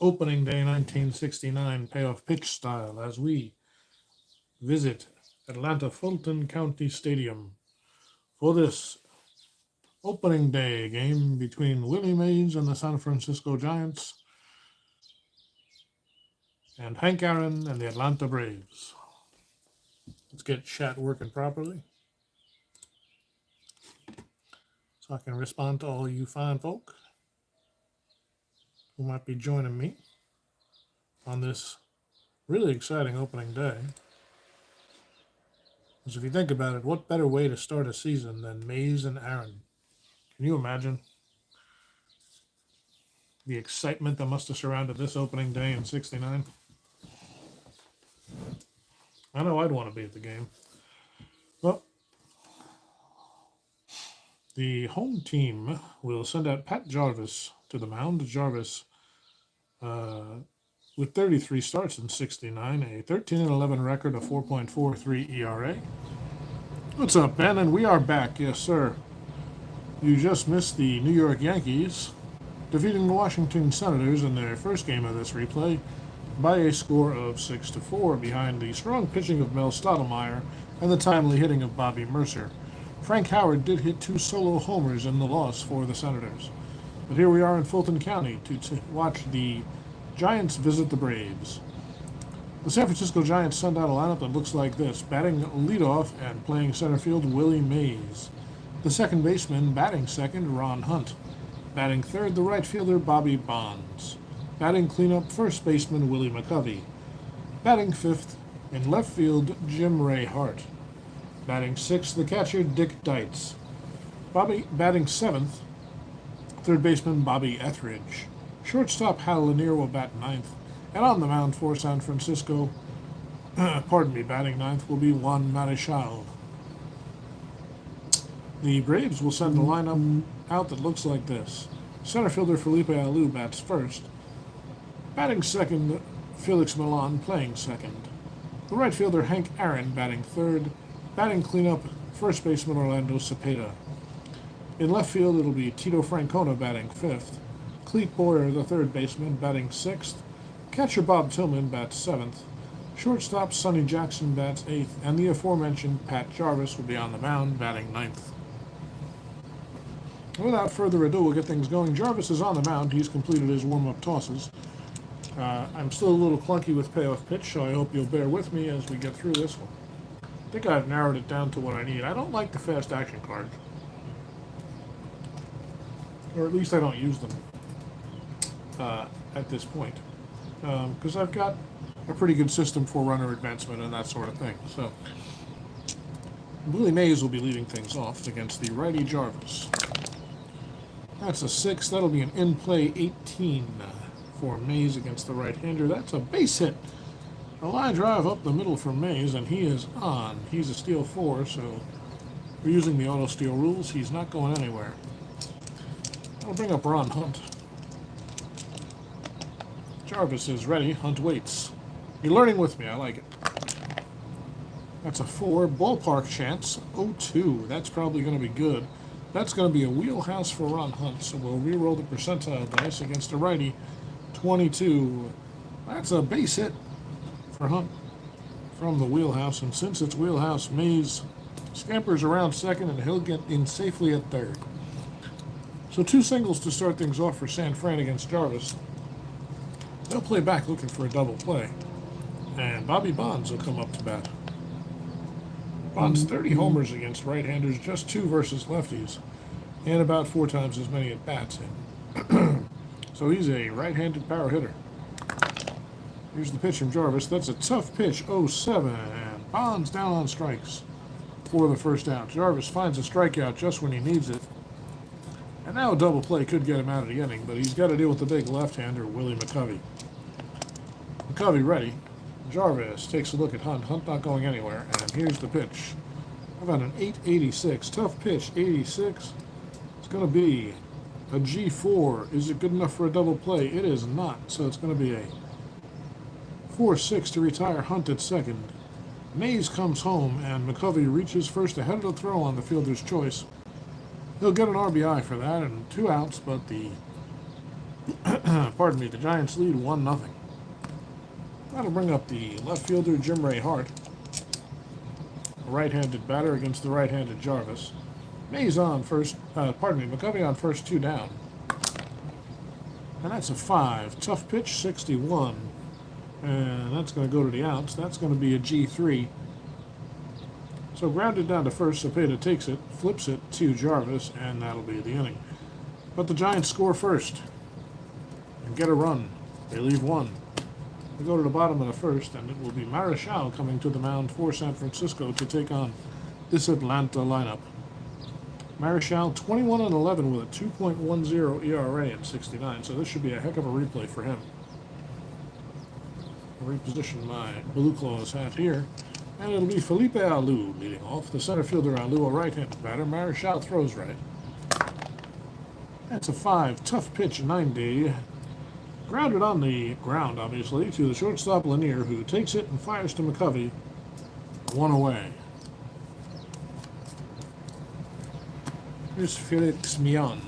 Opening day 1969 payoff pitch style as we visit Atlanta Fulton County Stadium for this opening day game between Willie Mays and the San Francisco Giants and Hank Aaron and the Atlanta Braves. Let's get chat working properly so I can respond to all you fine folk who might be joining me on this really exciting opening day. Because if you think about it, what better way to start a season than Mays and Aaron? Can you imagine the excitement that must have surrounded this opening day in '69? I know I'd want to be at the game. Well, the home team will send out Pat Jarvis to the mound. Jarvis, with 33 starts in '69, a 13-11 record, a 4.43 ERA. What's up, Ben? And we are back, yes, sir. You just missed the New York Yankees defeating the Washington Senators in their first game of this replay by a score of 6-4 behind the strong pitching of Mel Stottlemyre and the timely hitting of Bobby Mercer. Frank Howard did hit 2 solo homers in the loss for the Senators. But here we are in Fulton County to watch the Giants visit the Braves. The San Francisco Giants send out a lineup that looks like this. Batting leadoff and playing center field, Willie Mays. The second baseman, batting second, Ron Hunt. Batting third, the right fielder, Bobby Bonds. Batting cleanup, first baseman, Willie McCovey. Batting fifth, in left field, Jim Ray Hart. Batting sixth, the catcher, Dick Deitz. Batting seventh, third baseman, Bobby Etheridge. Shortstop, Hal Lanier will bat ninth. And on the mound for San Francisco, batting ninth will be Juan Marichal. The Braves will send a lineup out that looks like this. Center fielder Felipe Alou bats first. Batting second, Felix Milan playing second. The right fielder Hank Aaron batting third. Batting cleanup, first baseman Orlando Cepeda. In left field, it'll be Tito Francona batting fifth. Clete Boyer, the third baseman, batting sixth. Catcher Bob Tillman bats seventh. Shortstop Sonny Jackson bats eighth. And the aforementioned Pat Jarvis will be on the mound batting ninth. Without further ado, we'll get things going. Jarvis is on the mound. He's completed his warm-up tosses. I'm still a little clunky with payoff pitch, so I hope you'll bear with me as we get through this one. I think I've narrowed it down to what I need. I don't like the fast action cards. Or at least I don't use them at this point. Because I've got a pretty good system for runner advancement and that sort of thing. So, Willie Mays will be leading things off against the righty Jarvis. That's a 6. That'll be an in-play 18 for Mays against the right-hander. That's a base hit. A line drive up the middle for Mays, and he is on. He's a steal 4, so we're using the auto steal rules. He's not going anywhere. I'll bring up Ron Hunt. Jarvis is ready. Hunt waits. You're learning with me. I like it. That's a 4. Ballpark chance, 0-2. That's probably going to be good. That's going to be a wheelhouse for Ron Hunt, so we'll re-roll the percentile dice against a righty, 22. That's a base hit for Hunt from the wheelhouse, and since it's wheelhouse, Mays scampers around second, and he'll get in safely at third. So 2 singles to start things off for San Fran against Jarvis. They'll play back looking for a double play, and Bobby Bonds will come up to bat. Bonds 30 homers against right-handers, just 2 versus lefties, and about 4 times as many at bats in. So he's a right-handed power hitter. Here's the pitch from Jarvis. That's a tough pitch, 0-7, and Bonds down on strikes for the first out. Jarvis finds a strikeout just when he needs it. And now a double play could get him out of the inning, but he's got to deal with the big left-hander, Willie McCovey. McCovey ready. Jarvis takes a look at Hunt. Hunt not going anywhere, and here's the pitch. How about an 886? Tough pitch, 86. It's going to be a G4. Is it good enough for a double play? It is not, so it's going to be a 4-6 to retire Hunt at second. Mays comes home, and McCovey reaches first ahead of the throw on the fielder's choice. He'll get an RBI for that, and 2 outs, but the Pardon me, the Giants lead 1-0. That'll bring up the left fielder, Jim Ray Hart. A right-handed batter against the right-handed Jarvis. Mays on first, McCovey on first, 2 down. And that's a 5. Tough pitch, 61. And that's going to go to the outs. That's going to be a G3. So grounded down to first, Cepeda takes it, flips it to Jarvis, and that'll be the inning. But the Giants score first and get a run. They leave 1. We go to the bottom of the first, and it will be Marichal coming to the mound for San Francisco to take on this Atlanta lineup. Marichal 21-11 with a 2.10 ERA at 69, so this should be a heck of a replay for him. I'll reposition my Blue Claws hat here, and it'll be Felipe Alou leading off. The center fielder Alou, a right-handed batter. Marichal throws right. That's a 5. Tough pitch, 90. Grounded on the ground, obviously, to the shortstop Lanier, who takes it and fires to McCovey. 1 away. Here's Felix Mian.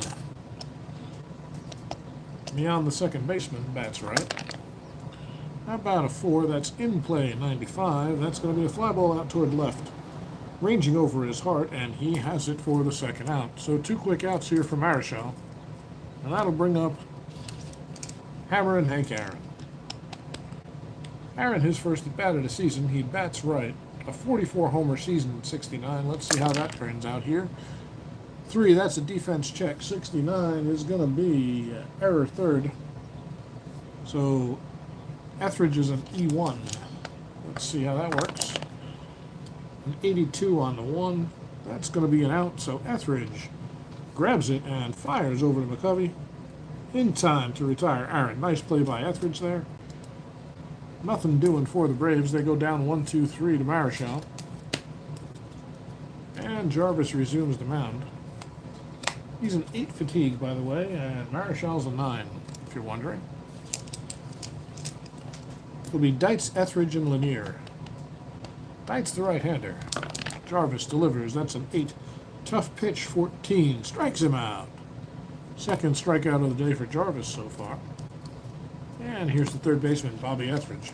Mian, the second baseman, bats right. How about a 4? That's in play, 95. That's going to be a fly ball out toward left. Ranging over his Hart, and he has it for the second out. So 2 quick outs here for Marichal. And that'll bring up Hammer and Hank Aaron. Aaron, his first at bat of the season, he bats right. A 44 homer season at 69. Let's see how that turns out here. 3, that's a defense check. 69 is going to be error third. So Etheridge is an E1. Let's see how that works. An 82 on the 1. That's going to be an out. So Etheridge grabs it and fires over to McCovey in time to retire Aaron. Nice play by Etheridge there. Nothing doing for the Braves. They go down 1-2-3 to Marichal. And Jarvis resumes the mound. He's an 8 fatigue, by the way, and Marichal's a 9, if you're wondering. It'll be Dietz, Etheridge, and Lanier. Dietz the right-hander. Jarvis delivers. That's an 8. Tough pitch, 14. Strikes him out. Second strikeout of the day for Jarvis so far. And here's the third baseman, Bobby Etheridge.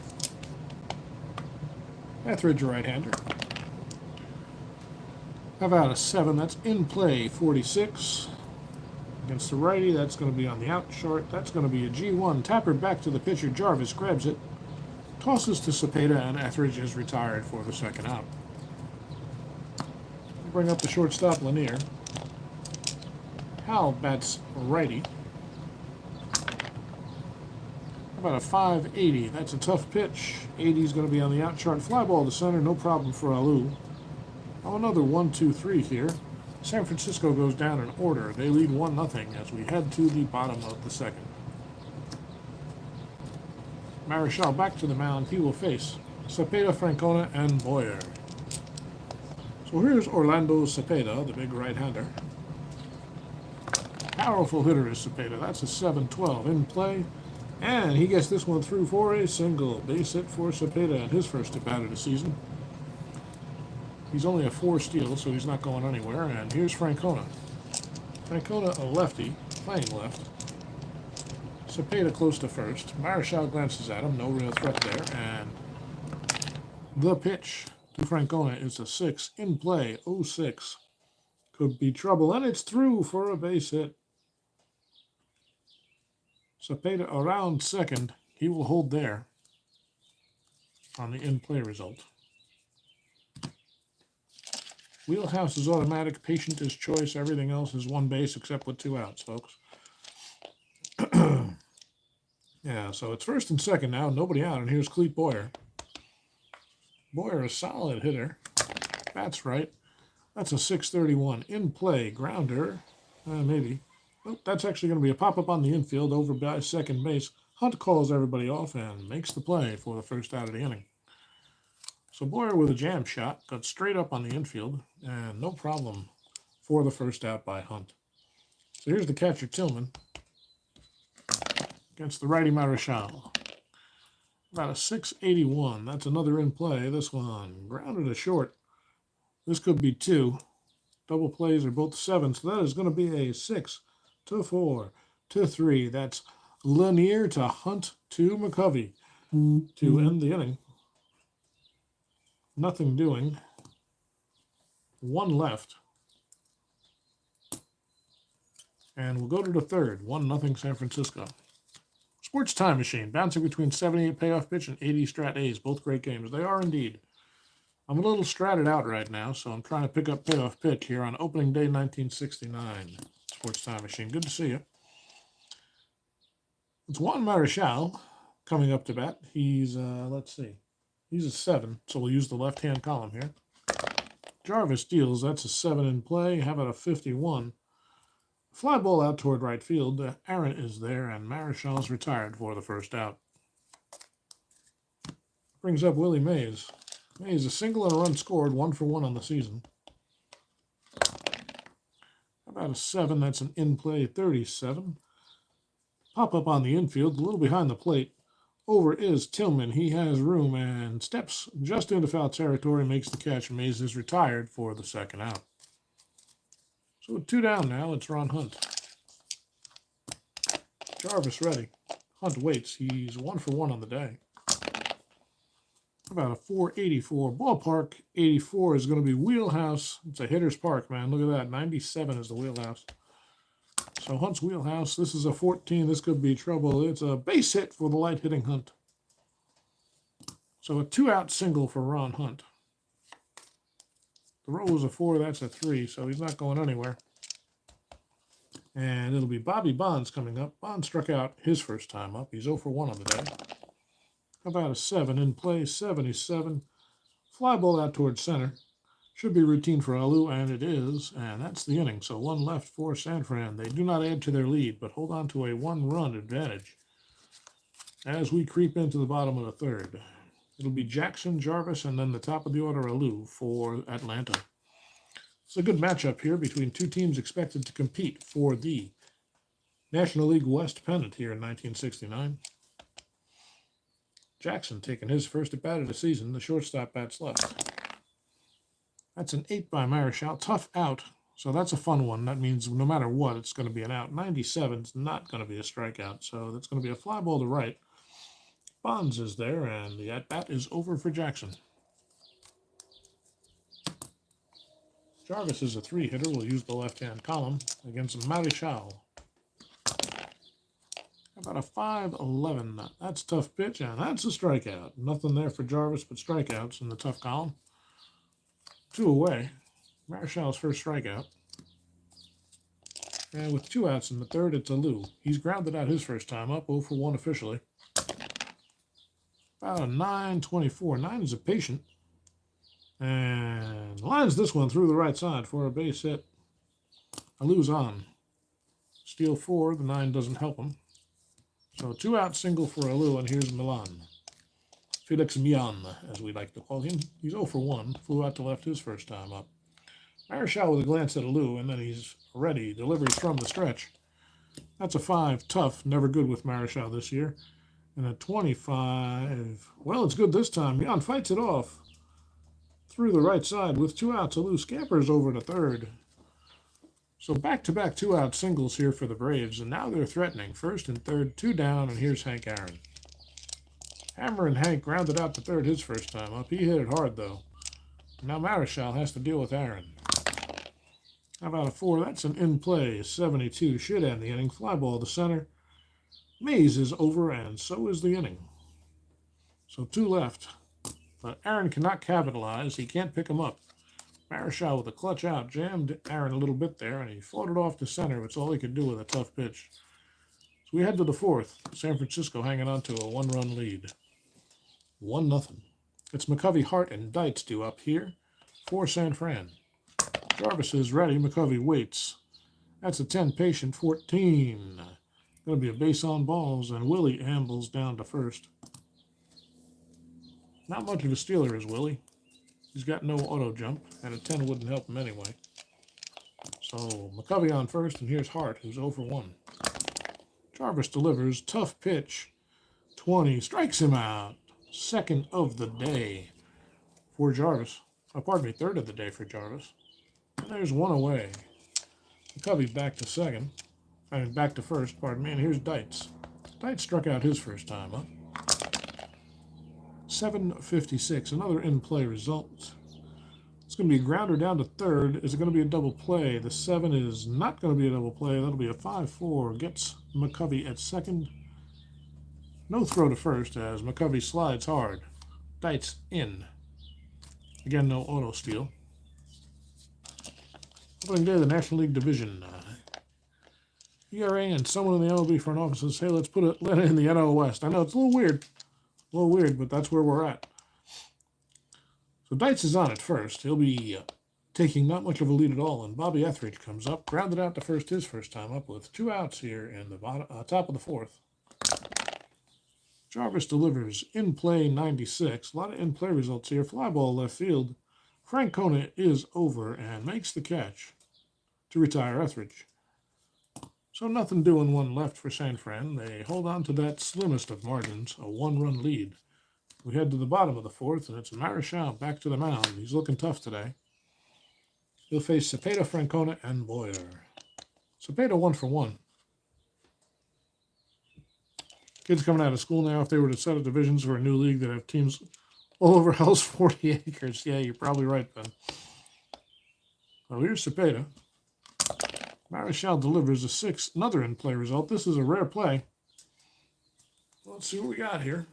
Etheridge, right-hander. How about a 7? That's in play, 46. Against the righty, that's going to be on the out short. That's going to be a G1. Tapper back to the pitcher. Jarvis grabs it. Tosses to Cepeda, and Etheridge is retired for the second out. Bring up the shortstop, Lanier. Hal bats righty. How about a 580? That's a tough pitch. 80 is going to be on the out chart. Fly ball to center, no problem for Alou. Oh, another 1-2-3 here. San Francisco goes down in order. They lead 1-0 as we head to the bottom of the second. Marichal back to the mound. He will face Cepeda, Francona, and Boyer. So here's Orlando Cepeda, the big right-hander. Powerful hitter is Cepeda. That's a 7-12 in play. And he gets this one through for a single. Base hit for Cepeda and his first at bat of the season. He's only a 4 steal, so he's not going anywhere. And here's Francona. Francona, a lefty, playing left. Cepeda close to first. Marichal glances at him. No real threat there. And the pitch to Francona is a 6 in play. 0-6. Could be trouble. And it's through for a base hit. Cepeda around second. He will hold there on the in-play result. Wheelhouse is automatic. Patient is choice. Everything else is one base except with 2 outs, folks. Yeah, so it's first and second now. Nobody out. And here's Clete Boyer. Boyer, a solid hitter. That's right. That's a 631 in play. Grounder. Maybe. Oh, that's actually going to be a pop-up on the infield over by second base. Hunt calls everybody off and makes the play for the first out of the inning. So Boyer with a jam shot got straight up on the infield, and no problem for the first out by Hunt. So here's the catcher, Tillman, against the righty Marichal. About a 681. That's another in play. This one grounded to short. This could be 2. Double plays are both 7, so that is going to be a 6-4-3. That's Lanier to Hunt to McCovey to end the inning. Nothing doing. One left. And we'll go to the third. 1-0 San Francisco. Sports Time Machine, bouncing between 78 Payoff Pitch and 80 Strat A's. Both great games. They are indeed. I'm a little stratted out right now, so I'm trying to pick up Payoff Pitch here on opening day 1969. Sports Time Machine. Good to see you. It's Juan Marichal coming up to bat. He's, let's see, he's a 7, so we'll use the left-hand column here. Jarvis deals. That's a 7 in play. How about a 51? Fly ball out toward right field. Aaron is there, and Marichal's retired for the first out. Brings up Willie Mays. Mays, a single and a run scored, 1 for 1 on the season. How about a 7? That's an in-play 37. Pop up on the infield, a little behind the plate. Over is Tillman. He has room and steps just into foul territory, makes the catch. Mays is retired for the second out. So with 2 down now, it's Ron Hunt. Jarvis ready. Hunt waits. He's 1 for 1 on the day. About a 484 ballpark. 84 is going to be wheelhouse. It's a hitter's park, man. Look at that. 97 is the wheelhouse. So Hunt's wheelhouse. This is a 14. This could be trouble. It's a base hit for the light hitting Hunt. So a 2-out single for Ron Hunt. The row was a 4. That's a 3. So he's not going anywhere. And it'll be Bobby Bonds coming up. Bonds struck out his first time up. He's 0 for 1 on the day. How about a 7 in play? 77. Fly ball out towards center. Should be routine for Alou, and it is. And that's the inning. So 1 left for San Fran. They do not add to their lead, but hold on to a 1-run advantage as we creep into the bottom of the third. It'll be Jackson, Jarvis, and then the top of the order, Alou, for Atlanta. It's a good matchup here between two teams expected to compete for the National League West pennant here in 1969. Jackson taking his first at bat of the season. The shortstop bats left. That's an 8 by Marichal. Tough out. So that's a fun one. That means no matter what, it's going to be an out. 97 is not going to be a strikeout. So that's going to be a fly ball to right. Bonds is there, and the at-bat is over for Jackson. Jarvis is a 3-hitter. We'll use the left-hand column against Marichal. How about a 5-11? That's tough pitch, and that's a strikeout. Nothing there for Jarvis but strikeouts in the tough column. 2 away. Marichal's first strikeout. And with 2 outs in the third, it's Alou. He's grounded out his first time up, 0 for 1 officially. About a 9-24. 9 is a patient. And lines this one through the right side for a base hit. Alou's on. Steal 4. The 9 doesn't help him. So 2-out single for Alou, and here's Milan. Felix Milan, as we like to call him. He's 0 for 1. Flew out to left his first time up. Marichal with a glance at Alou, and then he's ready. Delivers from the stretch. That's a 5. Tough. Never good with Marichal this year. And a 25. Well, it's good this time. Milan fights it off. Through the right side with 2 outs. Alou scampers over to third. So back-to-back 2-out singles here for the Braves, and now they're threatening. First and third, 2 down, and here's Hank Aaron. Hammer and Hank grounded out to third his first time up. He hit it hard, though. Now Marichal has to deal with Aaron. How about a 4? That's an in-play. 72 should end the inning. Fly ball to center. Mays is over, and so is the inning. So 2 left. But Aaron cannot capitalize. He can't pick him up. Marichal with a clutch out jammed Aaron a little bit there, and he floated off to center. It's all he could do with a tough pitch. So we head to the fourth. San Francisco hanging on to a 1-run lead. 1-0. It's McCovey, Hart, and Dietz due up here for San Fran. Jarvis is ready. McCovey waits. That's a 10 patient 14. Going to be a base on balls, and Willie ambles down to first. Not much of a stealer is Willie. He's got no auto jump, and a 10 wouldn't help him anyway. So McCovey on first, and here's Hart, who's 0 for 1. Jarvis delivers. Tough pitch. 20. Strikes him out. Second of the day for Jarvis. Oh, pardon me, third of the day for Jarvis. And there's 1 away. McCovey back to second. I mean, back to first, pardon me. And here's Dietz. Dice struck out his first time up. 756, another in-play result. It's going to be a grounder down to third. Is it going to be a double play? The 7 is not going to be a double play. That'll be a 5-4. Gets McCovey at second. No throw to first as McCovey slides hard. Dice in. Again, no auto steal. Opening day of the National League Division. ERA and someone in the MLB front office says, hey, let it in the NL West. I know it's a little weird, but that's where we're at. So Dietz is on at first. He'll be taking not much of a lead at all, and Bobby Etheridge comes up, grounded out to first his first time up with 2 outs here in the top of the 4th. Jarvis delivers in play 96. A lot of in play results here. Fly ball left field. Francona is over and makes the catch to retire Etheridge. So nothing doing, 1 left for San Fran. They hold on to that slimmest of margins, a 1-run lead. We head to the bottom of the 4th, and it's Marichal back to the mound. He's looking tough today. He'll face Cepeda, Francona, and Boyer. Cepeda 1 for 1. Kids coming out of school now, if they were to set up divisions for a new league that have teams all over Hell's 40 acres. Yeah, you're probably right, Ben. So here's Cepeda. Marichal delivers a 6, another in-play result. This is a rare play. Let's see what we got here.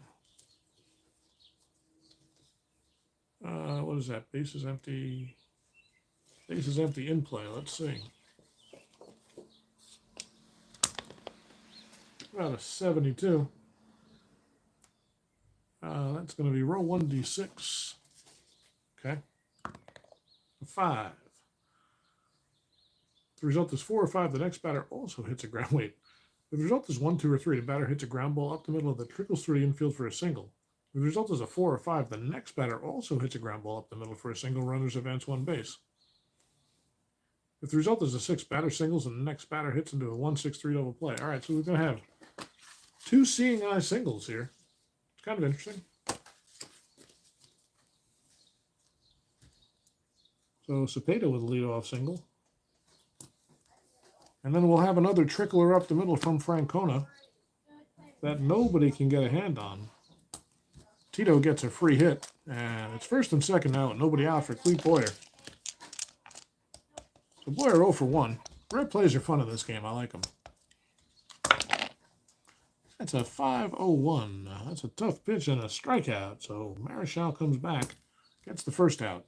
What is that? Base is empty. Base is empty in play. Let's see. About a 72. That's going to be row 1d6. Okay. 5. The result is 4 or 5. The next batter also hits a ground. Wait. If the result is 1, 2, or 3, the batter hits a ground ball up the middle that trickles through the infield for a single. If the result is a 4 or 5, the next batter also hits a ground ball up the middle for a single. Runners advance 1 base. If the result is a 6, batter singles, and the next batter hits into a 1-6-3 double play. All right, so we're going to have 2 seeing eye singles here. It's kind of interesting. So Cepeda with a leadoff single. And then we'll have another trickler up the middle from Francona that nobody can get a hand on. Tito gets a free hit, and it's first and second now, and nobody out for Clete Boyer. So Boyer 0 for 1. Red plays are fun in this game. I like them. That's a 5-0-1. That's a tough pitch and a strikeout. So Marichal comes back, gets the first out.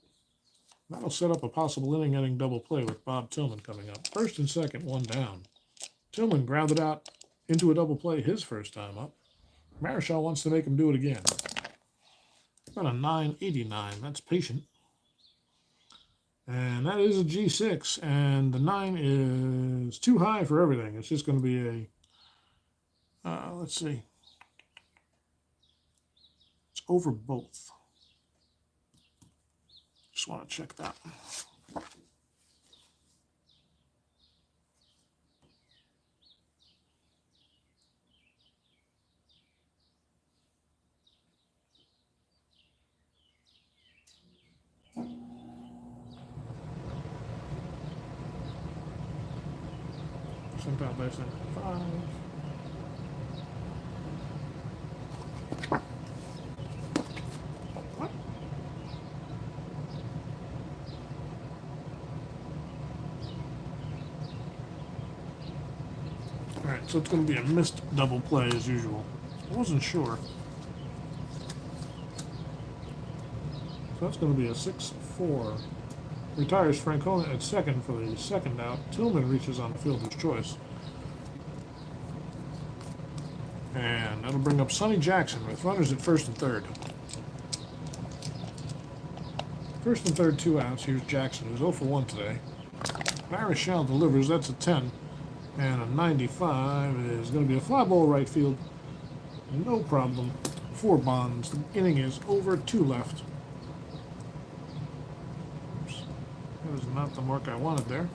That'll set up a possible inning-ending double play with Bob Tillman coming up. First and second, 1 down. Tillman grounded out into a double play his first time up. Marichal wants to make him do it again. About a 989. That's patient. And that is a G6. And the 9 is too high for everything. It's just going to be a, let's see. It's over both. Just want to check that. Sent out by 75. What? Alright, so it's going to be a missed double play as usual. I wasn't sure. So that's going to be a 6-4. Retires Francona at second for the second out. Tillman reaches on the fielder's choice. And that'll bring up Sonny Jackson with runners at first and third. First and third, 2 outs. Here's Jackson, who's 0 for 1 today. Marichal delivers. That's a 10. And a 95 is going to be a fly ball right field. No problem. 4 Bonds. The inning is over. 2 left. That is not the mark I wanted there.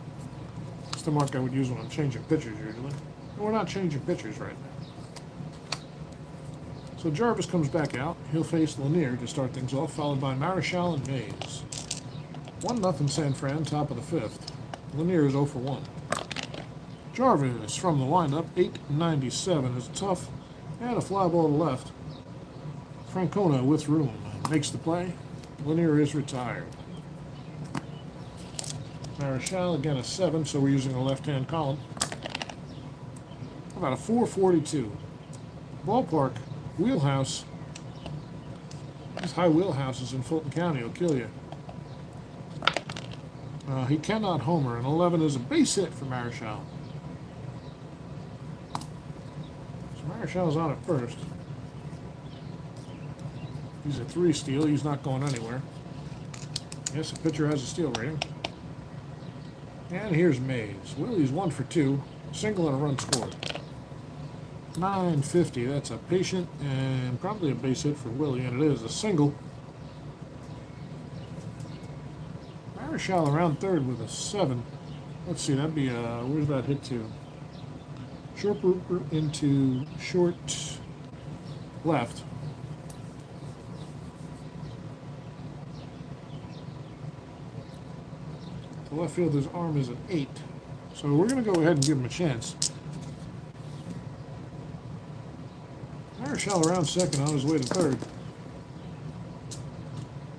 It's the mark I would use when I'm changing pitchers usually. And we're not changing pitchers right now. So Jarvis comes back out. He'll face Lanier to start things off, followed by Marichal and Mays. 1-0 San Fran, top of the 5th. Lanier is 0 for 1. Jarvis from the windup, 897, is a tough And a fly ball to left. Francona with room makes the play. Lanier is retired. Marichal again a 7, so we're using a left-hand column. About a 442. Ballpark, wheelhouse. These high wheelhouses in Fulton County will kill you. He cannot homer, and 11 is a base hit for Marichal. So Marichal's on at first. He's a 3 steal. He's not going anywhere. Yes, the pitcher has a steal rating. And here's Mays. Willie's 1 for 2. Single and a run scored. 950. That's a patient and probably a base hit for Willie, and it is a single. Marichal around third with a 7. Let's see, that'd be where's that hit to? Short into short left. The left fielder's arm is an 8. So we're going to go ahead and give him a chance. Marichal around second on his way to third.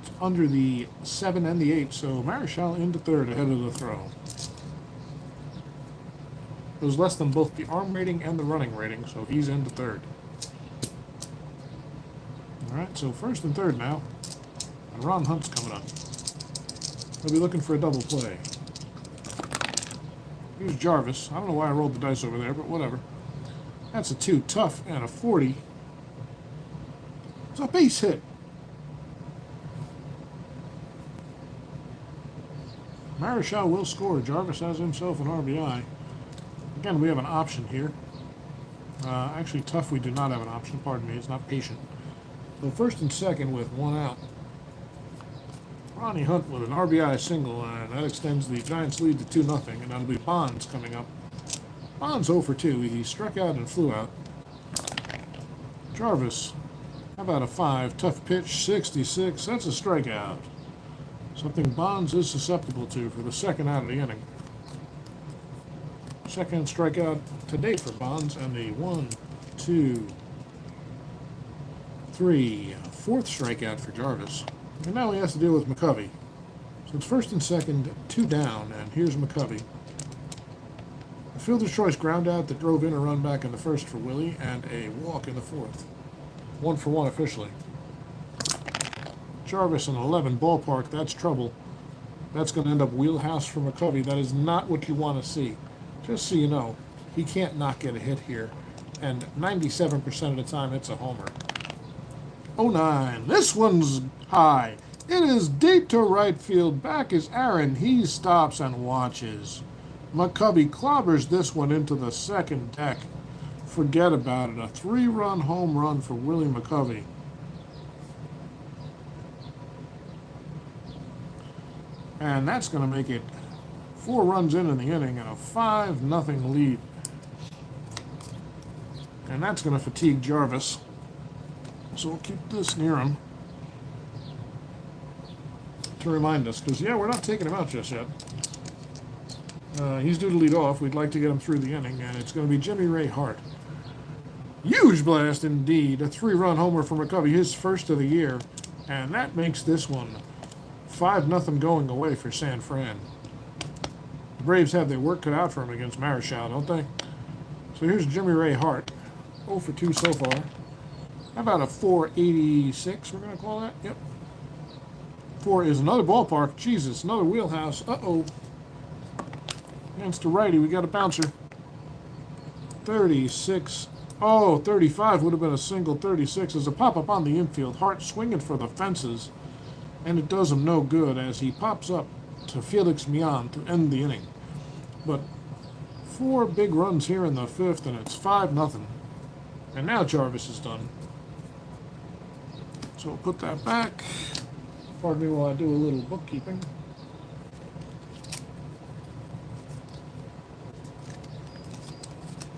It's under the 7 and the 8, so Marichal into third ahead of the throw. It was less than both the arm rating and the running rating, so he's into third. Alright, so first and third now. And Ron Hunt's coming up. He'll be looking for a double play. Here's Jarvis. I don't know why I rolled the dice over there, but whatever. That's a 2. Tough and a 40. It's a base hit. Marichal will score. Jarvis has himself an RBI. Again, we have an option here. Actually, tough, we do not have an option. Pardon me, it's not patient. So first and second with 1 out. Ronnie Hunt with an RBI single, and that extends the Giants' lead to 2-0, and that'll be Bonds coming up. Bonds 0 for 2. He struck out and flew out. Jarvis, how about a 5? Tough pitch, 66. That's a strikeout. Something Bonds is susceptible to for the second out of the inning. Second strikeout to date for Bonds, and the 1, 2, 3, 4th strikeout for Jarvis. And now he has to deal with McCovey. So it's first and second, 2 down, and here's McCovey. A fielder's choice ground out that drove in a run back in the first for Willie, and a walk in the 4th. 1 for 1 officially. Jarvis an 11 ballpark, that's trouble. That's going to end up wheelhouse for McCovey. That is not what you want to see. Just so you know, he can't not get a hit here. And 97% of the time, it's a homer. 0-9. This one's high. It is deep to right field. Back is Aaron. He stops and watches. McCovey clobbers this one into the second deck. Forget about it. A 3-run home run for Willie McCovey. And that's going to make it 4 runs in the inning and a 5-0 lead. And that's going to fatigue Jarvis. So we'll keep this near him to remind us, because, yeah, we're not taking him out just yet. He's due to lead off. We'd like to get him through the inning, and it's going to be Jimmy Ray Hart. Huge blast indeed. A 3-run homer for McCovey, his first of the year, and that makes this one 5-0 going away for San Fran. The Braves have their work cut out for him against Marichal, don't they? So here's Jimmy Ray Hart. 0 for 2 so far. How about a 486, we're going to call that? Yep. 4 is another ballpark. Jesus, another wheelhouse. Uh-oh. Against the righty, we got a bouncer. 36. Oh, 35 would have been a single. 36 is a pop-up on the infield. Hart swinging for the fences. And it does him no good as he pops up to Felix Mian to end the inning. But 4 big runs here in the 5th, and it's 5-0. And now Jarvis is done. So we'll put that back. Pardon me while I do a little bookkeeping.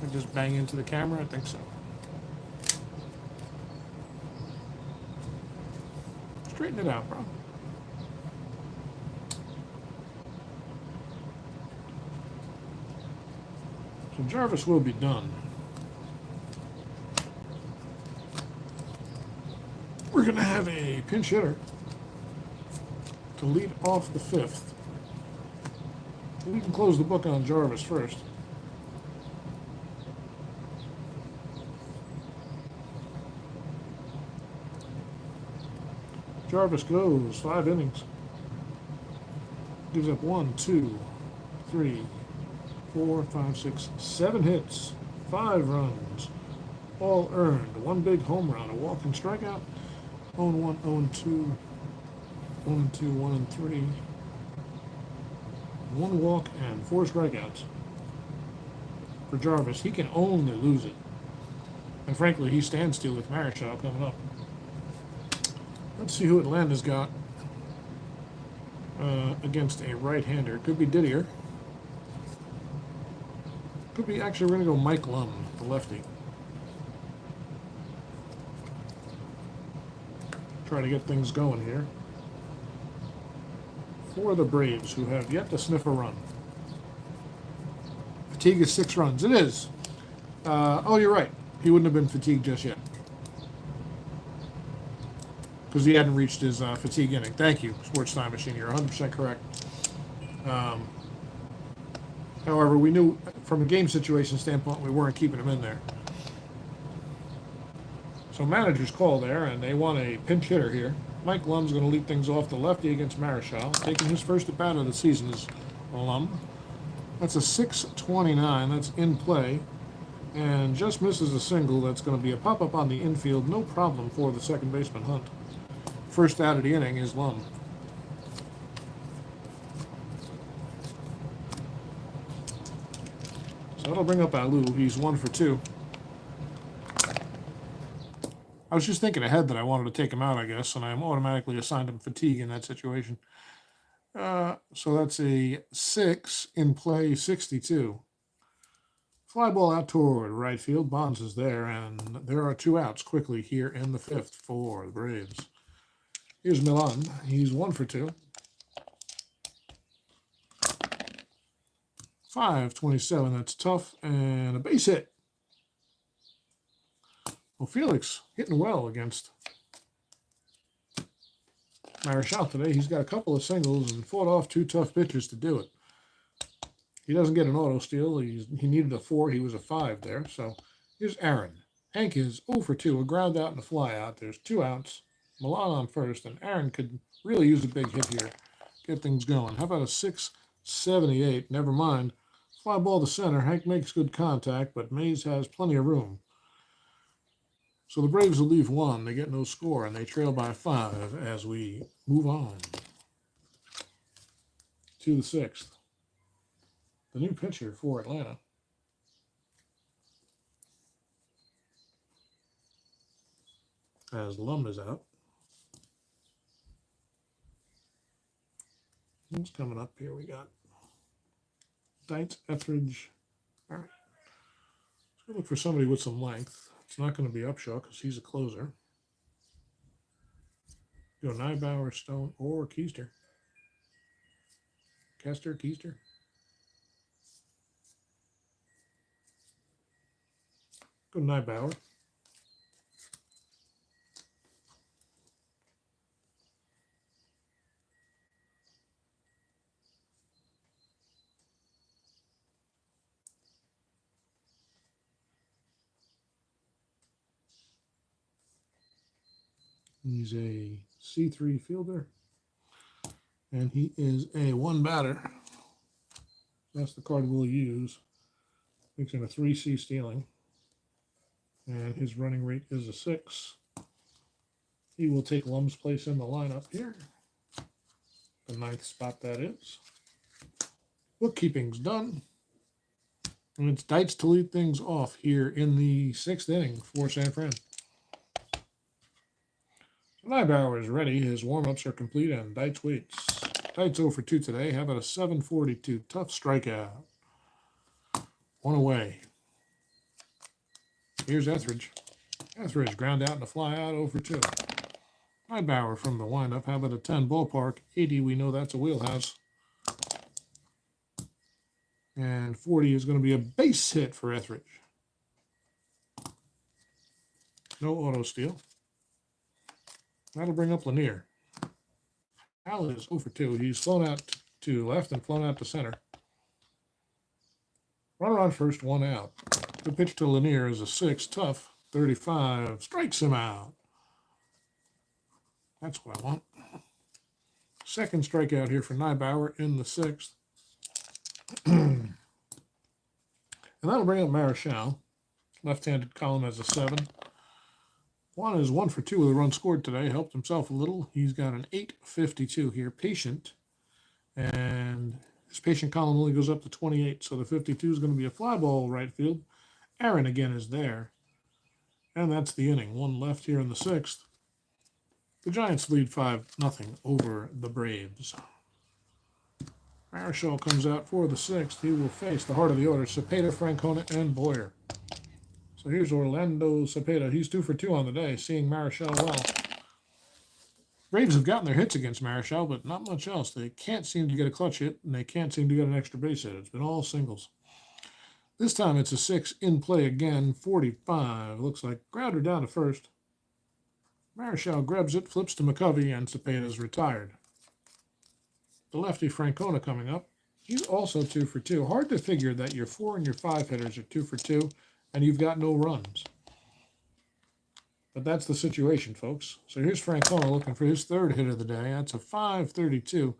I just bang into the camera? I think so. Straighten it out, bro. So Jarvis will be done. We're going to have a pinch hitter to lead off the 5th. We can close the book on Jarvis first. Jarvis goes 5 innings. Gives up 1, 2, 3, 4, 5, 6, 7 hits, 5 runs, all earned. 1 big home run, a walk and strikeout. 0-1, 0-2, 1-2, 1-3. 1 walk and 4 strikeouts. For Jarvis, he can only lose it. And frankly, he stands still with Marichal coming up. Let's see who Atlanta's got against a right-hander. Could be Didier. Could be, actually, we're going to go Mike Lum, the lefty. Try to get things going here. For the Braves, who have yet to sniff a run. Fatigue is 6 runs. It is. Oh, you're right. He wouldn't have been fatigued just yet. Because he hadn't reached his fatigue inning. Thank you, Sports Time Machine. You're 100% correct. However, we knew from a game situation standpoint we weren't keeping him in there. So manager's call there, and they want a pinch hitter here. Mike Lum's going to lead things off the lefty against Marichal. Taking his first at bat of the season is Lum. That's a 629. That's in play. And just misses a single. That's going to be a pop-up on the infield. No problem for the second baseman, Hunt. First out of the inning is Lum. So that'll bring up Alou. He's 1 for 2. I was just thinking ahead that I wanted to take him out, I guess, and I'm automatically assigned him fatigue in that situation. So that's a 6 in play, 62. Fly ball out toward right field. Bonds is there, and there are 2 outs quickly here in the 5th for the Braves. Here's Milan. He's 1 for 2. 527. That's tough, and a base hit. Well, Felix hitting well against Marichal today. He's got a couple of singles and fought off 2 tough pitchers to do it. He doesn't get an auto steal. He needed a 4. He was a 5 there. So here's Aaron. Hank is 0 for 2. A ground out and a fly out. There's 2 outs. Milan on first, and Aaron could really use a big hit here. Get things going. How about a 678? Never mind. Fly ball to center. Hank makes good contact, but Mays has plenty of room. So the Braves will leave 1. They get no score, and they trail by 5 as we move on to the 6th. The new pitcher for Atlanta. As Lum is out. Who's coming up here? We got Dietz, Etheridge. All right. Let's go look for somebody with some length. It's not going to be Upshaw because he's a closer. Go Neibauer, Stone, or Keister. Keister. Go Neibauer. He's a C3 fielder, and he is a 1 batter. That's the card we'll use. Mixing a 3C stealing, and his running rate is a 6. He will take Lum's place in the lineup here. The 9th spot, that is. Bookkeeping's done. And it's Dietz to lead things off here in the 6th inning for San Fran. Neibauer is ready. His warm-ups are complete, and Dietz waits. Dietz 0 for 2 today. How about a 742? Tough strikeout. 1 away. Here's Etheridge. Etheridge ground out and a fly out 0 for 2. Neibauer from the windup. How about a 10 ballpark? 80, we know that's a wheelhouse. And 40 is going to be a base hit for Etheridge. No auto steal. That'll bring up Lanier. Al is 0 for 2. He's flown out to left and flown out to center. Runner on first, 1 out. The pitch to Lanier is a 6. Tough. 35. Strikes him out. That's what I want. Second strikeout here for Neibauer in the 6th. And that'll bring up Marichal. Left-handed column has a 7. Juan is 1 for 2 with a run scored today. Helped himself a little. He's got an 8.52 here. Patient. And his patient column only goes up to 28. So the 52 is going to be a fly ball right field. Aaron again is there. And that's the inning. 1 left here in the 6th. The Giants lead 5-0 over the Braves. Marichal comes out for the 6th. He will face the heart of the order, Cepeda, Francona, and Boyer. So here's Orlando Cepeda. He's 2 for 2 on the day, seeing Marichal well. Braves have gotten their hits against Marichal, but not much else. They can't seem to get a clutch hit, and they can't seem to get an extra base hit. It's been all singles. This time it's a 6 in play again, 45. Looks like grounder down to first. Marichal grabs it, flips to McCovey, and Cepeda's retired. The lefty Francona coming up. He's also 2 for 2. Hard to figure that your 4 and your 5 hitters are 2 for 2, and you've got no runs. But that's the situation, folks. So here's Francona looking for his 3rd hit of the day. That's a 5.32.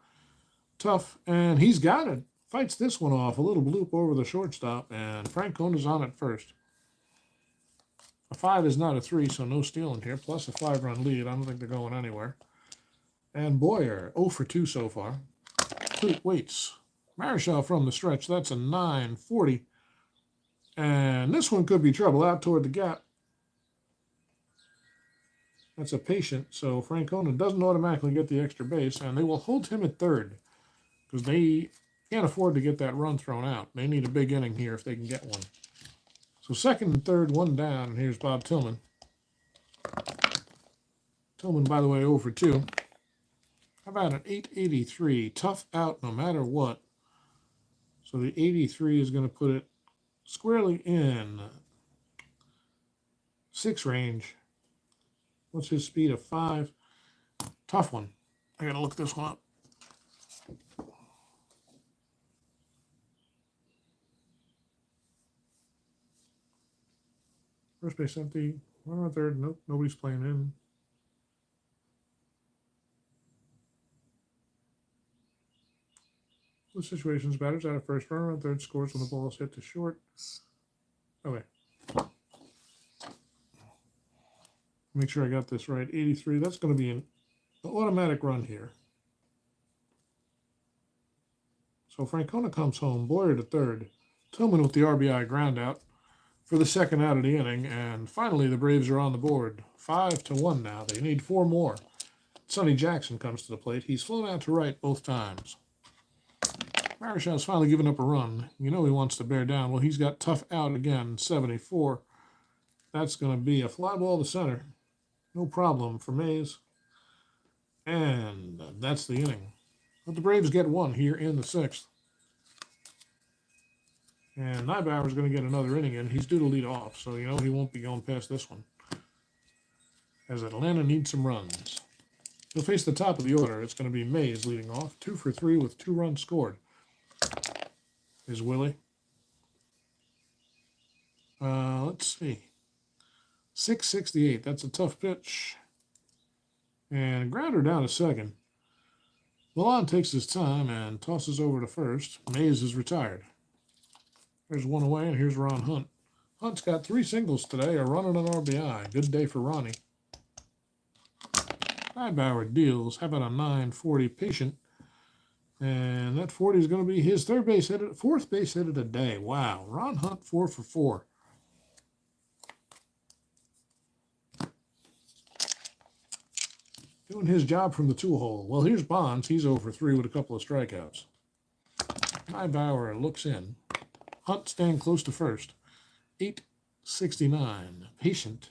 Tough, and he's got it. Fights this one off. A little bloop over the shortstop, and Francona's on at first. A 5 is not a 3, so no stealing here. Plus a 5-run lead. I don't think they're going anywhere. And Boyer, 0 for 2 so far. Plate waits. Marichal from the stretch. That's a 9.40. And this one could be trouble out toward the gap. That's a patient, so Francona doesn't automatically get the extra base, and they will hold him at 3rd because they can't afford to get that run thrown out. They need a big inning here if they can get one. So 2nd and 3rd, 1 down, and here's Bob Tillman. Tillman, by the way, 0 for 2. How about an 8.83? Tough out no matter what. So the 83 is going to put it squarely in 6 range. What's his speed? Of 5. Tough one. I got to look this one up. First base empty. Runner on 3rd. Nope, nobody's playing in. The situation's batters out of first. Runner on 3rd scores when the ball is hit to short. Okay. Make sure I got this right. 83. That's going to be an automatic run here. So Francona comes home. Boyer to 3rd. Tillman with the RBI ground out for the 2nd out of the inning. And finally, the Braves are on the board. 5-1 now. They need 4 more. Sonny Jackson comes to the plate. He's flown out to right both times. Marichal's finally given up a run. You know he wants to bear down. Well, he's got tough out again, 74. That's going to be a fly ball to center. No problem for Mays. And that's the inning. But the Braves get 1 here in the 6th. And Neibauer's going to get another inning in. He's due to lead off, so you know he won't be going past this one. As Atlanta needs some runs. He'll face the top of the order. It's going to be Mays leading off. 2 for 3 with 2 runs scored. Is Willie. Let's see. 6.68. That's a tough pitch. And grounder down to 2nd. Milan takes his time and tosses over to 1st. Mays is retired. There's 1 away, and here's Ron Hunt. Hunt's got 3 singles today, a run and an RBI. Good day for Ronnie. Neibauer deals. How about a 9.40 patient? And that 40 is going to be his 4th base hit of the day. Wow. Ron Hunt, 4 for 4. Doing his job from the 2-hole. Well, here's Bonds. He's 0 for 3 with a couple of strikeouts. Neibauer looks in. Hunt staying close to 1st. 8.69. Patient.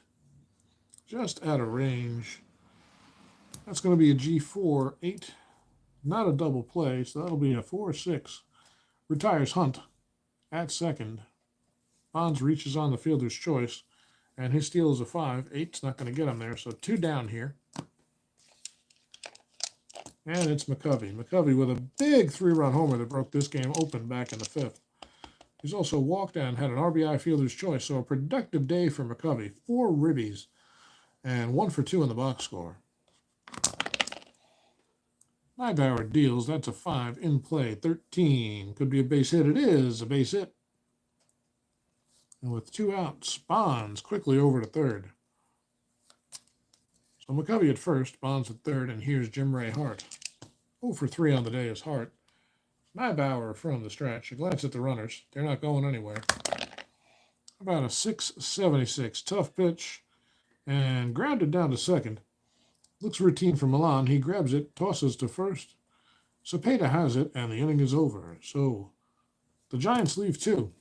Just out of range. That's going to be a G4. 8. Not a double play, so that'll be a 4-6. Retires Hunt at 2nd. Bonds reaches on the fielder's choice, and his steal is a 5. 8's not going to get him there, so 2 down here. And it's McCovey. McCovey with a big 3-run homer that broke this game open back in the 5th. He's also walked and had an RBI fielder's choice, so a productive day for McCovey. 4 ribbies and 1 for 2 in the box score. Nybauer deals. That's a 5 in play. 13. Could be a base hit. It is a base hit. And with 2 outs, Bonds quickly over to third. So McCovey at first, Bonds at third, and here's Jim Ray Hart. 0 for 3 on the day is Hart. Nybauer from the stretch. A glance at the runners. They're not going anywhere. About a 676. Tough pitch. And grounded down to second. Looks routine for Milan. He grabs it, tosses to first. Cepeda has it, and the inning is over. So the Giants leave 2.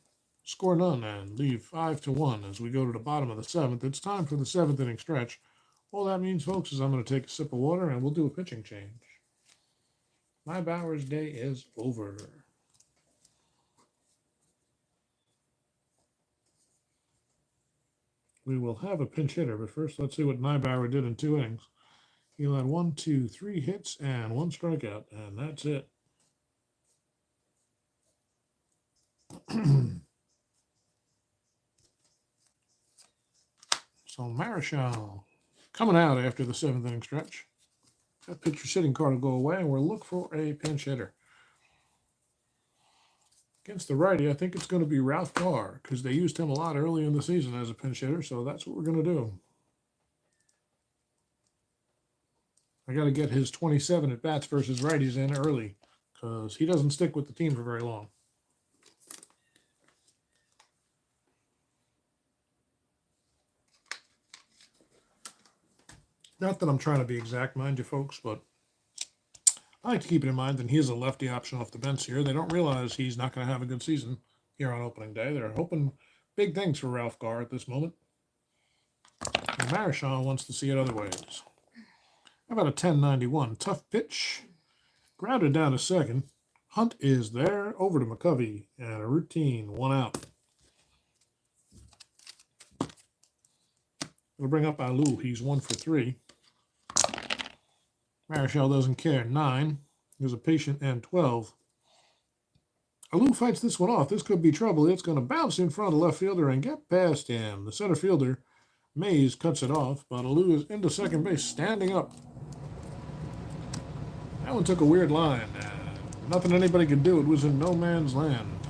Score none and leave 5-1 as we go to the bottom of the 7th. It's time for the 7th inning stretch. All that means, folks, is I'm going to take a sip of water and we'll do a pitching change. Nybauer's day is over. We will have a pinch hitter, but first let's see what Nybauer did in 2 innings. He had 1, 2, 3 hits and 1 strikeout, and that's it. So Marichal coming out after the 7th inning stretch. That pitcher sitting card will go away, and we'll look for a pinch hitter. Against the righty, I think it's going to be Ralph Carr because they used him a lot early in the season as a pinch hitter, so that's what we're going to do. I got to get his 27 at-bats versus righties in early because he doesn't stick with the team for very long. Not that I'm trying to be exact, mind you, folks, but I like to keep it in mind that he is a lefty option off the bench here. They don't realize he's not going to have a good season here on opening day. They're hoping big things for Ralph Carr at this moment. And Marichal wants to see it other ways. How about a 1091? Tough pitch. Grounded down to second. Hunt is there. Over to McCovey. And a routine 1 out. We'll bring up Alou. He's 1 for 3. Marichal doesn't care. 9. There's a patient and 12. Alou fights this one off. This could be trouble. It's going to bounce in front of the left fielder and get past him. The center fielder, Mays, cuts it off, but Alou is into second base, standing up. That one took a weird line. Nothing anybody could do. It was in no man's land.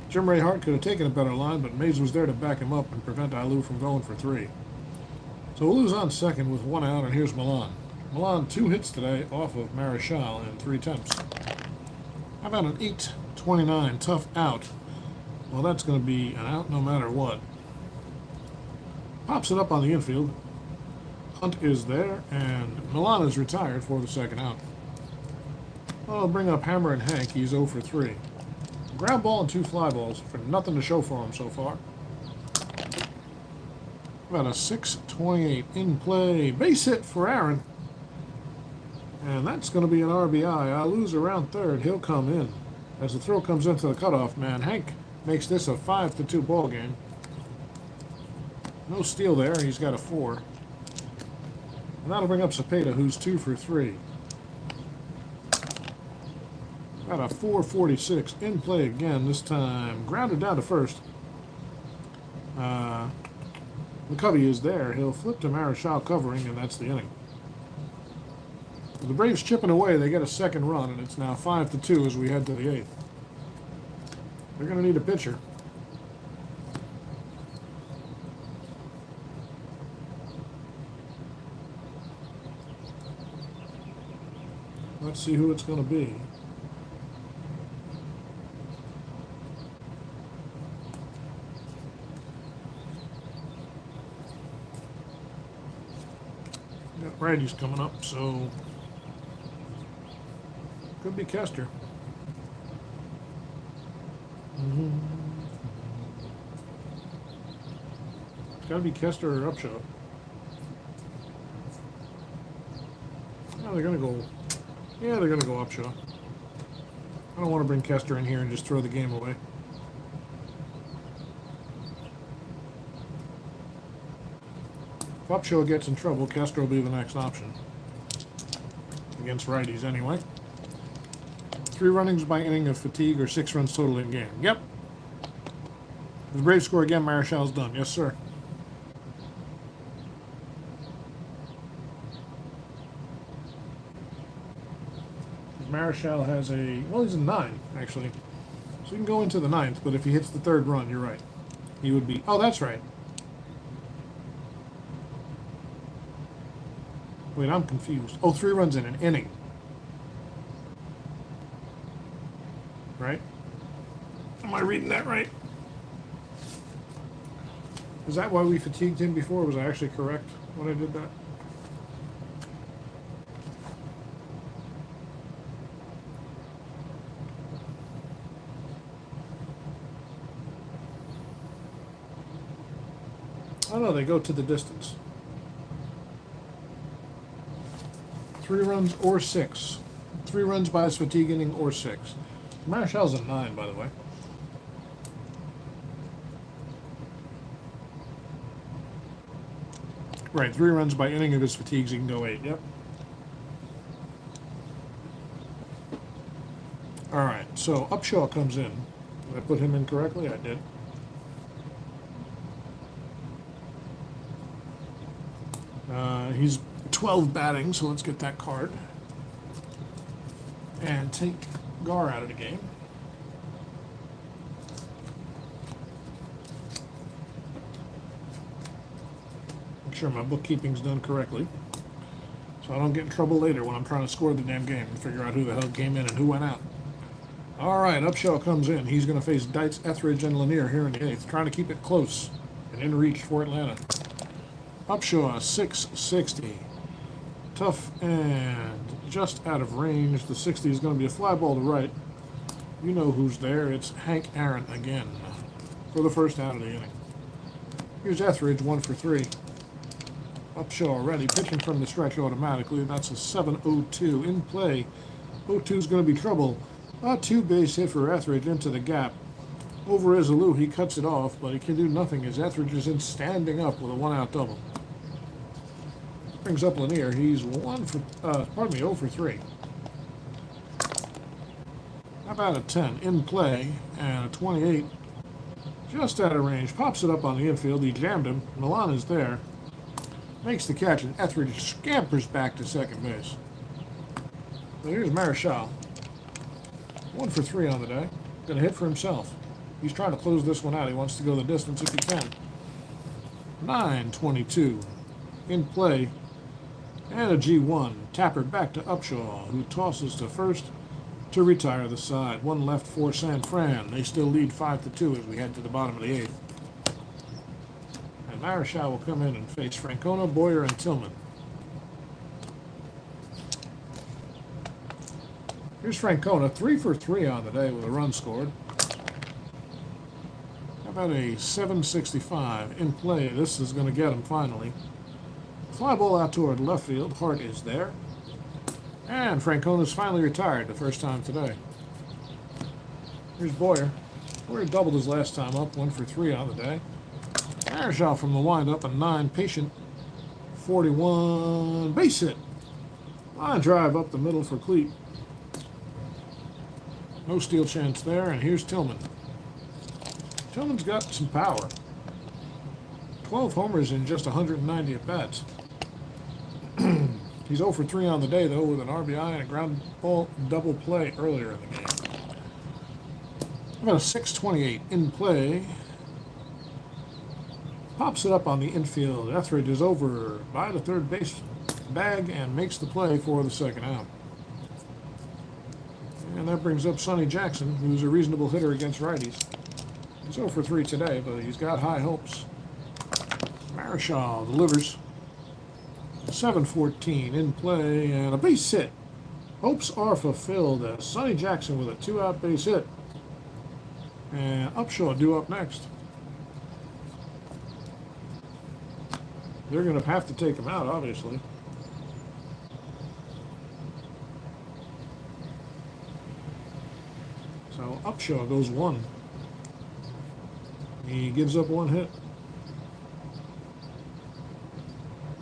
Jim Ray Hart could have taken a better line, but Mays was there to back him up and prevent Alou from going for 3. So Alou's on second with 1 out, and here's Milan. Milan 2 hits today off of Marichal in 3 attempts. How about an 8-29 tough out? Well, that's going to be an out no matter what. Pops it up on the infield. Hunt is there, and Milan is retired for the 2nd out. I'll bring up Hammer and Hank. He's 0 for 3. Ground ball and 2 fly balls for nothing to show for him so far. About a 6-28 in play. Base hit for Aaron. And that's going to be an RBI. Alou's around third. He'll come in. As the throw comes into the cutoff man, Hank makes this a 5-2 ball game. No steal there. He's got a 4. And that'll bring up Cepeda, who's 2 for 3. About a 4.46 in play again. This time grounded down to first. McCovey is there. He'll flip to Marichal covering, and that's the inning. The Braves chipping away. They get a 2nd run, and it's now 5-2 as we head to the 8th. They're going to need a pitcher. Let's see who it's going to be. Got righties coming up, so could be Kester. It's got to be Kester or Upshaw. No, they're going to go. Yeah, they're going to go Upshaw. I don't want to bring Kester in here and just throw the game away. If Upshaw gets in trouble, Kester will be the next option. against righties anyway. 3 runnings by inning of fatigue or 6 runs total in game. Yep. The Braves score again, Marischal's done. Yes, sir. Marischal has a, well, he's a 9, actually. So he can go into the 9th, but if he hits the 3rd run, you're right. He would be, oh, that's right. Wait, I'm confused. Oh, 3 runs in an inning. Right? Am I reading that right? Is that why we fatigued him before? Was I actually correct when I did that? Oh no, they go to the distance. 3 runs or 6. 3 runs by his fatigue inning or 6. Marischal's a 9, by the way. Right, 3 runs by inning of his fatigues, he can go 8, yep. Alright, so Upshaw comes in. Did I put him in correctly? I did. He's 12 batting, so let's get that card. And take Gar out of the game. Make sure my bookkeeping's done correctly, so I don't get in trouble later when I'm trying to score the damn game and figure out who the hell came in and who went out. Alright, Upshaw comes in. He's going to face Dietz, Etheridge, and Lanier here in the 8th, trying to keep it close and in reach for Atlanta. Upshaw, 660. Tough and just out of range. The 60 is going to be a fly ball to right. You know who's there. It's Hank Aaron again for the first out of the inning. Here's Etheridge, 1 for 3. Upshaw already pitching from the stretch automatically. That's a 7-0-2 in play. 0-2 is going to be trouble. A 2-base hit for Etheridge into the gap. Over Izalou, he cuts it off, but he can do nothing as Etheridge is in standing up with a 1-out double. Brings up Lanier. He's 0 for 3. How about a 10 in play and a 28 just out of range. Pops it up on the infield. He jammed him. Milan is there. Makes the catch, and Etheridge scampers back to second base. So here's Marischal. 1 for 3 on the day. Gonna hit for himself. He's trying to close this one out. He wants to go the distance if he can. 9-22 in play. And a G1. Tapper back to Upshaw, who tosses to first to retire the side. 1 left for San Fran. They still lead 5-2 as we head to the bottom of the 8th. And Marischal will come in and face Francona, Boyer, and Tillman. Here's Francona, 3 for 3 on the day with a run scored. How about a 765 in play? This is going to get him finally. Fly ball out toward left field. Hart is there. And Francona's finally retired the first time today. Here's Boyer. Boyer doubled his last time up, 1 for 3 on the day. Marischal from the windup, a 9 patient. 41 base hit. Line drive up the middle for Cleat. No steal chance there, and here's Tillman. Tillman's got some power. 12 homers in just 190 at-bats. He's 0 for 3 on the day, though, with an RBI and a ground ball double play earlier in the game. About a 628 in play. Pops it up on the infield. Etheridge is over by the third base bag and makes the play for the second out. And that brings up Sonny Jackson, who's a reasonable hitter against righties. He's 0 for 3 today, but he's got high hopes. Marischal delivers. 7-14 in play and a base hit. Hopes are fulfilled as Sonny Jackson with a 2-out base hit. And Upshaw due up next. They're going to have to take him out, obviously. So Upshaw goes 1. He gives up 1 hit.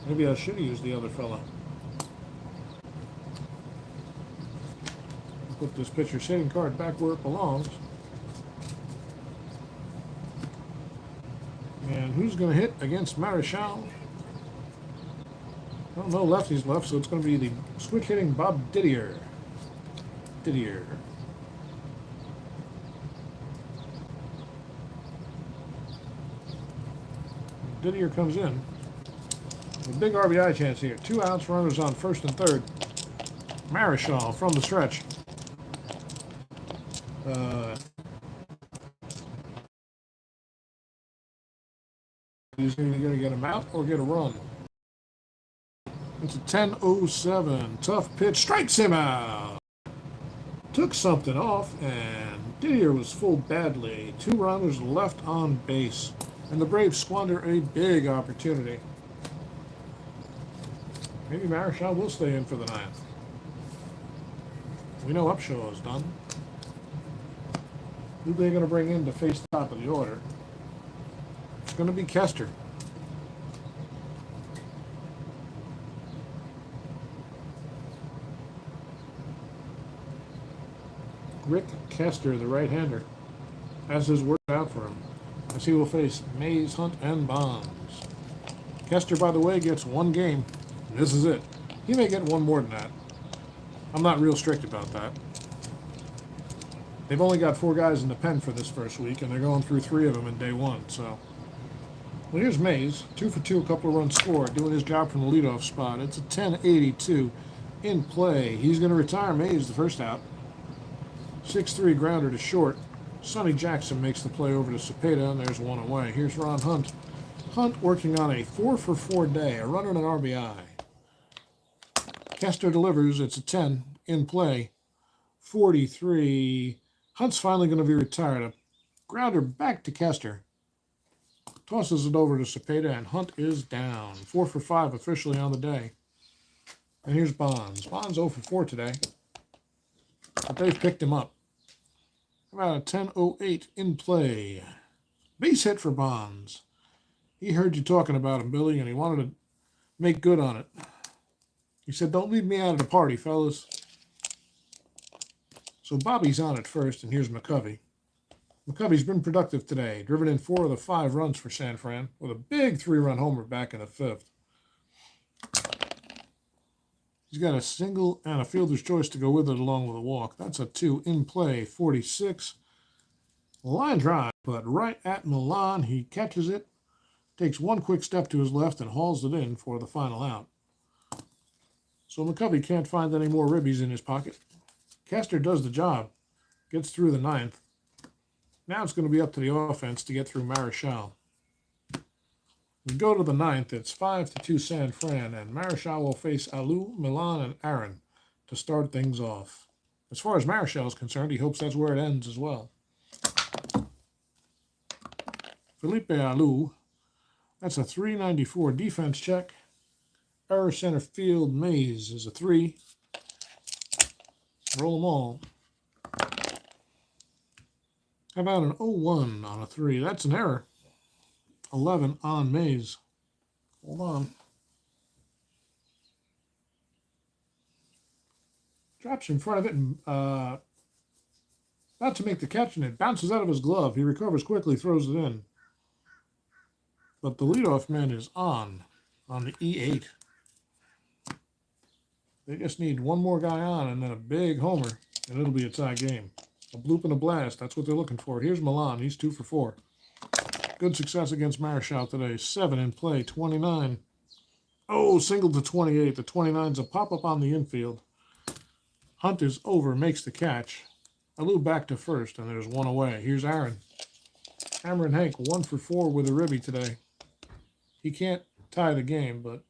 Maybe I should have used the other fella. Put this pitcher's hitting card back where it belongs. And who's going to hit against Marichal? Well, no lefties left, so it's going to be the switch hitting Bob Didier. Didier comes in. A big RBI chance here. 2 outs, runners on first and third. Marichal from the stretch. He's either going to get him out or get a run. It's a 10-07. Tough pitch. Strikes him out. Took something off, and Didier was fooled badly. 2 runners left on base. And the Braves squander a big opportunity. Maybe Marichal will stay in for the 9th. We know Upshaw is done. Who are they going to bring in to face the top of the order? It's going to be Kester. Rick Kester, the right-hander, has his work out for him, as he will face Mays, Hunt, and Bonds. Kester, by the way, gets 1 game. This is it. He may get 1 more than that. I'm not real strict about that. They've only got 4 guys in the pen for this first week, and they're going through 3 of them in day 1. So, well, here's Mays, 2 for 2, a couple of runs scored, doing his job from the leadoff spot. It's a 10-82 in play. He's going to retire Mays the first out. 6-3 grounder to short. Sonny Jackson makes the play over to Cepeda, and there's 1 away. Here's Ron Hunt. Hunt working on a 4-for-4 day, a runner and an RBI. Kester delivers. It's a 10 in play. 43. Hunt's finally going to be retired. A grounder back to Kester. Tosses it over to Cepeda, and Hunt is down. 4 for 5 officially on the day. And here's Bonds. Bonds 0 for 4 today. But they've picked him up. About a 10-08 in play. Base hit for Bonds. He heard you talking about him, Billy, and he wanted to make good on it. He said, "Don't leave me out of the party, fellas." So Bobby's on it first, and here's McCovey. McCovey's been productive today, driven in 4 of the 5 runs for San Fran, with a big 3-run homer back in the 5th. He's got a single and a fielder's choice to go with it along with a walk. That's a 2 in play, 46. Line drive, but right at Milan. He catches it, takes 1 quick step to his left, and hauls it in for the final out. So McCovey can't find any more ribbies in his pocket. Kester does the job, gets through the 9th. Now it's going to be up to the offense to get through Marichal. We go to the 9th. It's 5-2 San Fran, and Marichal will face Alou, Milan, and Aaron to start things off. As far as Marichal is concerned, he hopes that's where it ends as well. Felipe Alou, that's a 394 defense check. Error center field Mays is a 3. Roll them all. How about an 0-1 on a 3? That's an error. 11 on Mays. Hold on. Drops in front of it and about to make the catch, and it bounces out of his glove. He recovers quickly, throws it in. But the leadoff man is on the E8. They just need 1 more guy on and then a big homer, and it'll be a tie game. A bloop and a blast. That's what they're looking for. Here's Milan. He's 2 for 4. Good success against Marichal today. 7 in play, 29. Oh, single to 28. The 29's a pop-up on the infield. Hunt is over, makes the catch. Alou back to first, and there's 1 away. Here's Aaron. Hammer and Hank 1 for 4 with a ribby today. He can't tie the game, but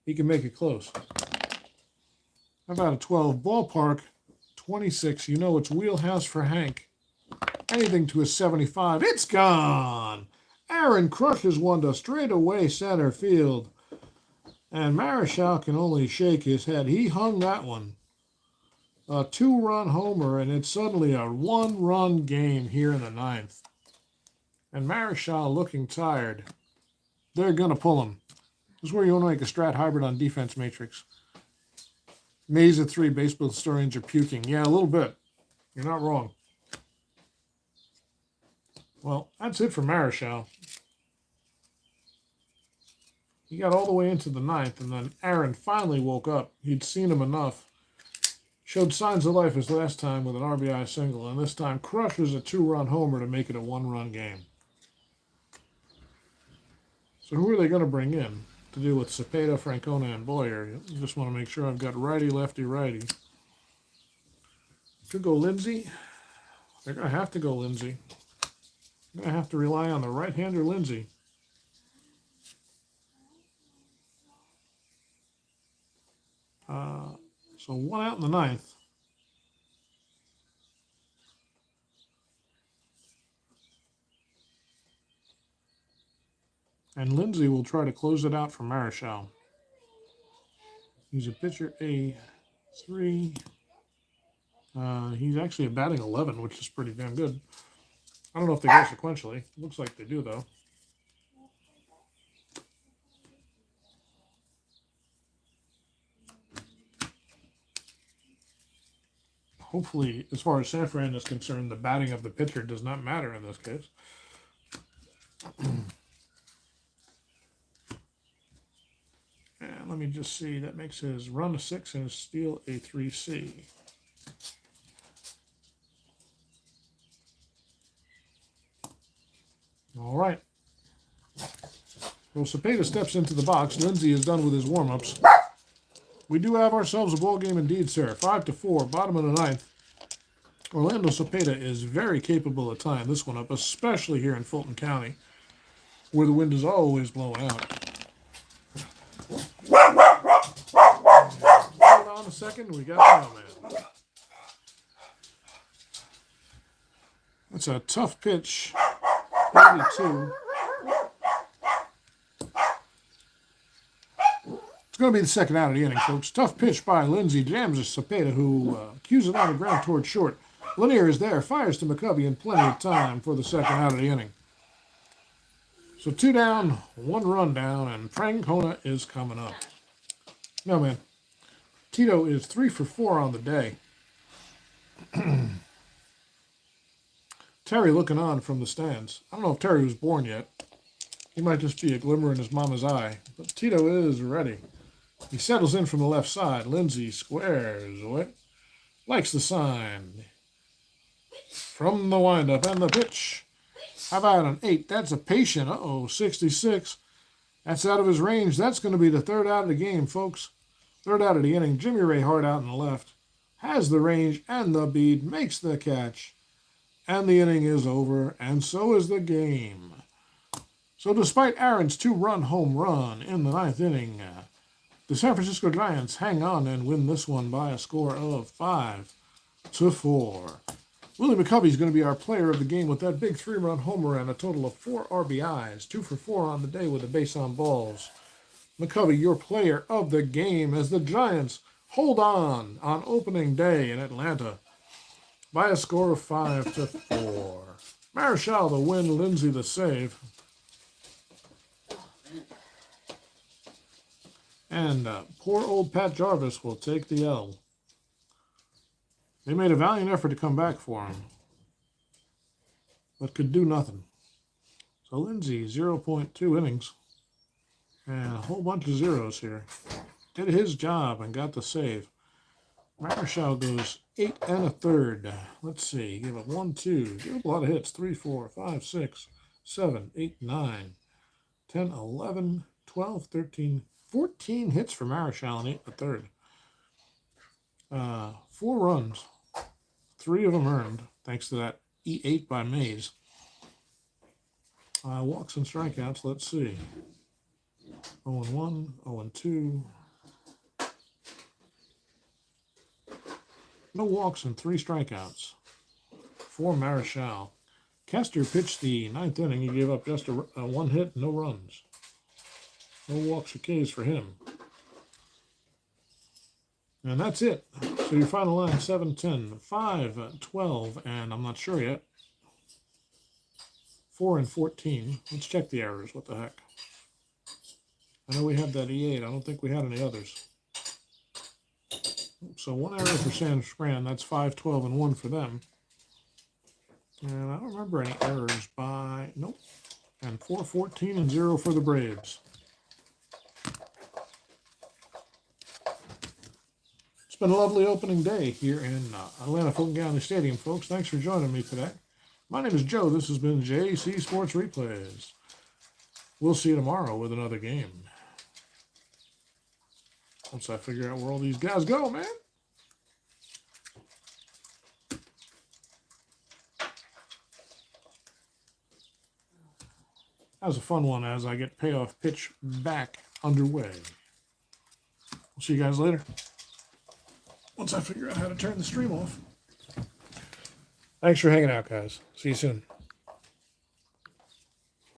he can make it close. How about a 12? Ballpark, 26. You know it's wheelhouse for Hank. Anything to a 75. It's gone! Aaron crushes one to straightaway center field. And Marichal can only shake his head. He hung that one. A 2-run homer, and it's suddenly a 1-run game here in the 9th. And Marichal looking tired. They're going to pull him. This is where you want to make a strat hybrid on defense matrix. Mays at 3, baseball historians are puking. Yeah, a little bit. You're not wrong. Well, that's it for Marichal. He got all the way into the 9th, and then Aaron finally woke up. He'd seen him enough. Showed signs of life as last time with an RBI single, and this time crushes a 2-run homer to make it a 1-run game. So who are they going to bring in to deal with Cepeda, Francona, and Boyer? You just want to make sure I've got righty, lefty, righty. Could go Lindsay. They're going to have to go Lindsay. They're going to have to rely on the right-hander Lindsay. So 1 out in the 9th. And Lindsay will try to close it out for Marichal. He's a pitcher A3. He's actually a batting 11, which is pretty damn good. I don't know if they go sequentially. Looks like they do, though. Hopefully, as far as San Fran is concerned, the batting of the pitcher does not matter in this case. And let me just see. That makes his run a 6 and his steal a 3C. All right. Well, Cepeda steps into the box. Lindsay is done with his warm-ups. We do have ourselves a ball game indeed, sir. 5-4, bottom of the 9th. Orlando Cepeda is very capable of tying this one up, especially here in Fulton County, where the wind is always blowing out. Hold on a second. We got the mailman. That's a tough pitch. 32. It's going to be the second out of the inning, folks. Tough pitch by Lindsay. Jams Cepeda, who cues it on the ground toward short. Lanier is there, fires to McCovey in plenty of time for the second out of the inning. So 2 down, 1 run down, and Francona is coming up. No, man. Tito is 3 for 4 on the day. Terry looking on from the stands. I don't know if Terry was born yet. He might just be a glimmer in his mama's eye. But Tito is ready. He settles in from the left side. Lindsay squares away. Likes the sign. From the windup and the pitch. How about an 8? That's a patient. 66. That's out of his range. That's going to be the 3rd out of the game, folks. 3rd out of the inning. Jimmy Ray Hart out in the left. Has the range and the bead. Makes the catch. And the inning is over. And so is the game. So despite Aaron's 2-run home run in the 9th inning, the San Francisco Giants hang on and win this one by a score of 5-4. Willie McCovey's going to be our player of the game with that big 3-run homer and a total of 4 RBIs, 2 for 4 on the day with a base on balls. McCovey, your player of the game as the Giants hold on opening day in Atlanta by a score of 5-4. Marichal the win, Lindsay the save. And poor old Pat Jarvis will take the L. They made a valiant effort to come back for him, but could do nothing. So Lindsay, 0.2 innings, and a whole bunch of zeros here. Did his job and got the save. Marichal goes 8 1/3. Let's see, give it 1, 2, give up a lot of hits. 3, 4, 5, 6, 7, 8, 9, 10, 11, 12, 13, 14 hits for Marichal in 8 1/3. 4 runs, 3 of them earned, thanks to that E8 by Mays. Walks and strikeouts, let's see. 0-1, 0-2. No walks and 3 strikeouts for Marichal. Kester pitched the 9th inning. He gave up just a 1 hit, no runs. No walks or Ks for him. And that's it. So your final line, 7-10, 5-12, and I'm not sure yet. 4-14. Let's check the errors. What the heck? I know we had that E8. I don't think we had any others. So 1 error for San Fran. That's 5, 12, and 1 for them. And I don't remember any errors by... Nope. And 4, 14, and 0 for the Braves. It's been a lovely opening day here in Atlanta Fulton County Stadium, folks. Thanks for joining me today. My name is Joe. This has been JC Sports Replays. We'll see you tomorrow with another game. Once I figure out where all these guys go, man. That was a fun one as I get Payoff Pitch back underway. We'll see you guys later. Once I figure out how to turn the stream off. Thanks for hanging out, guys. See you soon.